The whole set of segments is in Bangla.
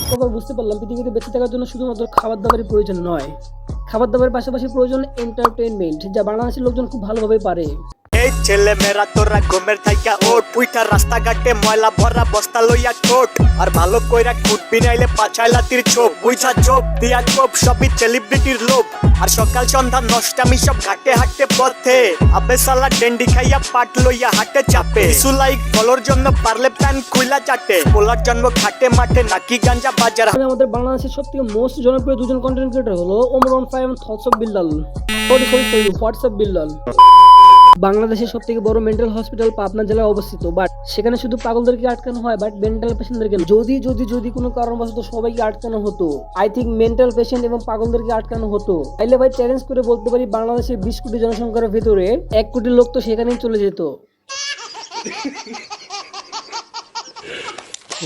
তারপর বুঝতে পারলাম পৃথিবীতে বেঁচে থাকার জন্য শুধুমাত্র খাবার দাবারের প্রয়োজন নয়, খাবার দাবারের পাশাপাশি প্রয়োজন এন্টারটেইনমেন্ট, যা বাংলাদেশের লোকজন খুব ভালোভাবে পারে। এই ছেলে মেয়েরা তোরা ঘুমের থাইকা ওঠ, পুইটা রাস্তাঘাটে ময়লা ভরা বস্তা লইয়া ঠোঁট, আর ভালো কইরা কুটবি নাইলে পাছায় লাতির ছোপ, বুঝা চোপ দিয়া কোপ, সবই সেলিব্রিটির লোভ। আর সকাল সন্ধ্যা নষ্টামি সব ঘাটে হাঁটে পথে, আবে সালা ডেন্ডি খাইয়া পাট লইয়া হাটে চাপে, কিছু লাইক ফলোর জন্য পারলে প্যান খুইলা চাটে, পোলার জন্ম খাটে মাঠে নাকি গাঞ্জা বাজার। আমাদের বাংলাদেশের সবথেকে মোস্ট জনপ্রিয় দুজন কন্টেন্ট ক্রিয়েটর হলো ওমর ফাইভ এবং থটস বিল্লাল। হোয়াটসঅ্যাপ বিল্লাল বাংলাদেশের সব থেকে বড় মেন্টাল হসপিটাল পাবনা জেলায় অবস্থিত, বাট সেখানে শুধু পাগলদেরকে আটকানো হয়, বাট মেন্টাল পেশেন্টদেরকে যদি কোনো কারণবশত সবাইকে আটকানো হতো, আই থিঙ্ক মেন্টাল পেশেন্ট এবং পাগলদেরকে আটকানো হতো, তাইলে ভাই চ্যালেঞ্জ করে বলতে পারি বাংলাদেশের 20 কোটি জনসংখ্যার ভেতরে 1 কোটি লোক তো সেখানেই চলে যেত।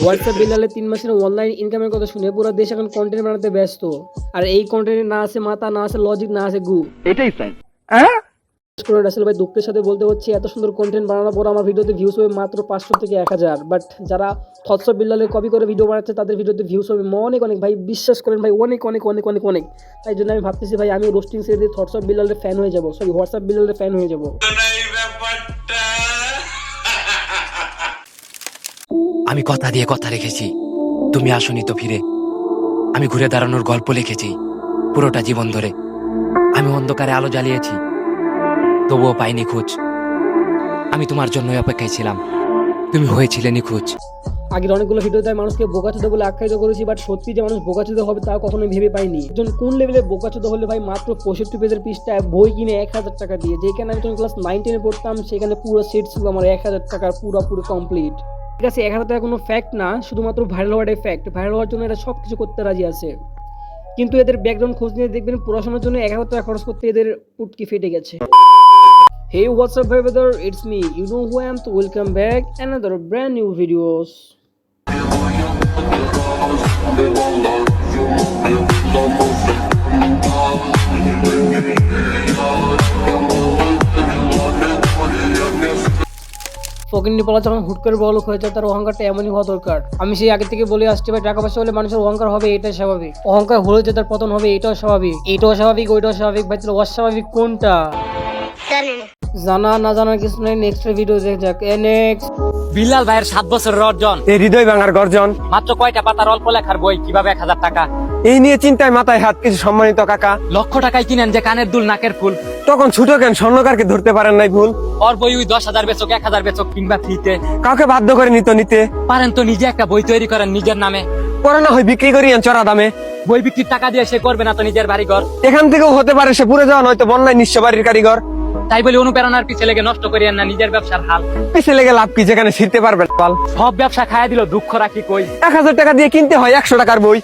হোয়াটসঅ্যাপ বিল্লালের 3 মাসের অনলাইন ইনকামের কথা শুনে পুরো দেশ এখন কন্টেন্ট বানাতে ব্যস্ত, আর এই কন্টেন্টে না আছে মাথা, না আছে লজিক, না আছে গু। এটাই ফ্যাক্ট। রাসেল ভাই দুঃখের সাথে বলতে হচ্ছে এত সুন্দর কন্টেন্ট বানানোর পর আমার ভিডিওতে ভিউজ হবে মাত্র 500 থেকে 1000, বাট যারা থটস অফ বিল্লালের কপি করে ভিডিও বানাচ্ছে তাদের ভিডিওতে ভিউজ হবে অনেক অনেক, ভাই বিশ্বাস করেন ভাই, অনেক অনেক অনেক অনেক অনেক। তাই জন্য আমি ভাবতেছি ভাই আমি রোস্টিং ছেড়ে দিয়ে থটস অফ বিল্লালের ফ্যান হয়ে যাবো, সরি হোয়াটসঅ্যাপ বিল্লালের ফ্যান হয়ে যাবো। আমি কথা দিয়ে কথা রেখেছি, তুমি আসনি তো ফিরে। আমি ঘুরে দাঁড়ানোর গল্প লিখেছি পুরোটা জীবন ধরে। আমি অন্ধকারে আলো জ্বালিয়েছি, তবুও পাইনি খোঁজ। আমি তোমার জন্যই অপেক্ষায় ছিলাম, তুমি হয়েছিলে নিখোঁজ। আগের অনেকগুলো ভিডিওতে মানুষকে বোকাচোদা বলে আখ্যায়িত করেছি, বাট সত্যি যে মানুষ বোকাচোদা হবে তা কখনো ভেবে পাইনি। একজন কোন লেভেলে বোকাচোদা হলে ভাই মাত্র 65 পেজের পৃষ্ঠায় বই কিনে 1000 টাকা দিয়ে, যেখানে আমি যখন ক্লাস 9-10 পড়তাম সেখানে পুরো সেট ছিল আমার 1000 টাকার পুরো কমপ্লিট। ঠিক আছে, 1000 টাকা কোনো ফ্যাক্ট না, শুধুমাত্র ভাইরাল হওয়াটাই ফ্যাক্ট। ভাইরাল হওয়ার জন্য এরা সব কিছু করতে রাজি আছে, কিন্তু এদের ব্যাকগ্রাউন্ড খোঁজ নিয়ে দেখবেন পড়াশোনার জন্য 1000 টাকা খরচ করতে এদের পুটকি ফেটে গেছে। Hey, what's up brother, it's me, you know who I am, so welcome back another brand new videos. ফকিন্নি পালা যখন হুট করে বড়লোক হয়ে যায় তার অহংকারটা এমনই হওয়া দরকার। আমি সেই আগে থেকে বলে আসছি ভাই, টাকা পয়সা হলে মানুষের অহংকার হবে, এটাই স্বাভাবিক। অহংকার হলে যে তার পতন হবে এটাও স্বাভাবিক, ওইটাও স্বাভাবিক। ভাই তাহলে অস্বাভাবিক কোনটা? জানা না জানার কিছু নাই, নেক্সট ভিডিও দেখ যাক। নেক্সট বিল্লাল ভাইয়ের 7 বছরের অর্জন, এই হৃদয় ভাঙার গর্জন, মাত্র কয়টা পাতার অল্প লেখার বই, কিভাবে 1000 টাকা, এই নিয়ে চিন্তায় মাথায় হাত, কিছু সম্মানিত কাকা। লক্ষ টাকায় কিনেন যে কানের দুল নাকের ফুল, তখন ছোট কেন স্বর্ণকারকে ধরতে পারেন নাই ভুল। ওর বই ওই 10,000 বেচক, 1000 বেচক কিংবা ফ্রিতে, কাউকে বাধ্য করে নিতে পারেন তো নিজে একটা বই তৈরি করেন নিজের নামে, পরে না হয় বিক্রি করিয়েন চড়া দামে। বই বিক্রির টাকা দিয়ে সে করবে না তো নিজের বাড়িঘর, এখান থেকেও হতে পারে সে পুরে যাওয়া, নয়তো বন্যায় নিঃস্ব বাড়ির কারিগর। তাই বলে অনুপ্রেরণার পিছে লেগে নষ্ট করিয়েন না নিজের ব্যবসার হাল। পিছিয়ে লেগে লাভ কি, যেখানে ফিরতে পারবেন পাল। সব ব্যবসা খায়া দিল, দুঃখ রাখি কই। 1000 টাকা দিয়ে কিনতে হয় 100 টাকার বই।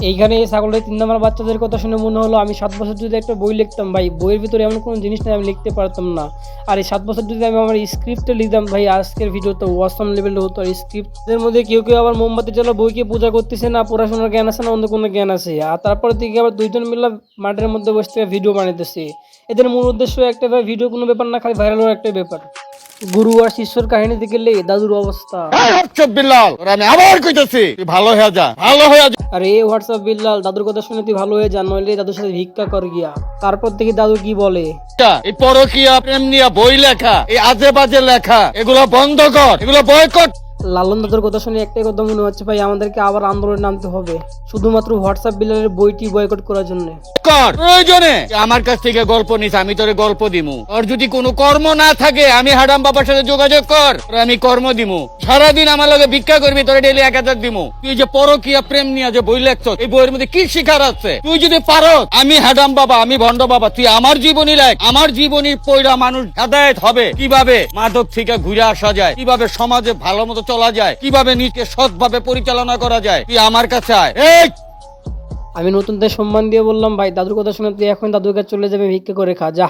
এইখানে এই ছাগলের 3 নম্বর বাচ্চাদের কথা শুনে মনে হলো আমি 7 বছর যদি একটা বই লিখতাম ভাই, বইয়ের ভিতরে এমন কোনো জিনিস নেই আমি লিখতে পারতাম না। আর এই 7 বছর যদি আমি আমার স্ক্রিপ্টে লিখতাম ভাই, আজকের ভিডিও তো ওয়াসম লেভেলে হতো। আর স্ক্রিপ্টের মধ্যে কেউ আবার মোমবাতি জ্বালা বইকে পূজা করতেছে, না পড়াশোনার জ্ঞান আছে না অন্য কোনো জ্ঞান আছে, আর তারপর থেকে আবার দুইজন মিলে মাঠের মধ্যে বসে থেকে ভিডিও বানাইতেছে। এদের মূল উদ্দেশ্য একটা, ভাই ভিডিও কোনো ব্যাপার না, খালি ভাইরাল হওয়ার একটাই ব্যাপার। গুরু আর শিষ্যর কাহিনীতে গেলে দাদুর অবস্থা। আমি আবার কইতেছি ভালো হয়ে যা। আরে হোয়াটসঅ্যাপ বিল্লাল, দাদুর কথা শুনে তুই ভালো হয়ে যান, নইলে দাদুর সাথে ভিক্ষা কর গিয়া। তারপর থেকে দাদু কি বলে, এই পরকীয়া প্রেম নিয়ে বই লেখা, এই আজে বাজে লেখা, এগুলো বন্ধ কর, এগুলো বয়কট। লালন দাদুর কথা শুনে একটাই কথা মনে হচ্ছে ভাই, আমাদেরকে আবার আন্দোলনে নামতে হবে শুধুমাত্র হোয়াটসঅ্যাপ বিল্লালের বইটি বয়কট করার জন্য। প্রয়োজনে আমার কাছ থেকে গল্প নিস, আমি তোরে গল্প দিমু। আর যদি কোনো কর্ম না থাকে আমি হাডাম বাবার সাথে যোগাযোগ কর, আমি কর্ম দিমু। সারাদিন আমার লগে ভিক্ষা করবি, তোরে ডেইলি 1000 দিমু। তুই যে পরকীয়া প্রেম নিয়ে যে বই লেখছ, এই বইয়ের মধ্যে কি শিখার আছে? তুই যদি পারো, আমি হাডাম বাবা, আমি ভণ্ড বাবা, তুই আমার জীবনী লেখ। আমার জীবনী পড়া মানুষ হেদায়েত হবে, কিভাবে মাদক থেকে ঘুরে আসা যায়, কিভাবে সমাজে ভালো মতো চলা যায়, কিভাবে নিজকে সৎভাবে পরিচালনা করা যায়, তুই আমার কাছে আয়। আমি নতুনদের সম্মান দিয়ে বললাম ভাই, দাদুর কথা শুনে তুই এখন দাদুর কাছে চলে যাবে, ভিক্ষা করে খা যা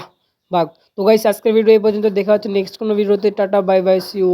ভাগ। তো গাইস আজকের ভিডিও এই পর্যন্ত, দেখা হচ্ছে নেক্সট কোনো ভিডিওতে। Tata bye bye, see you.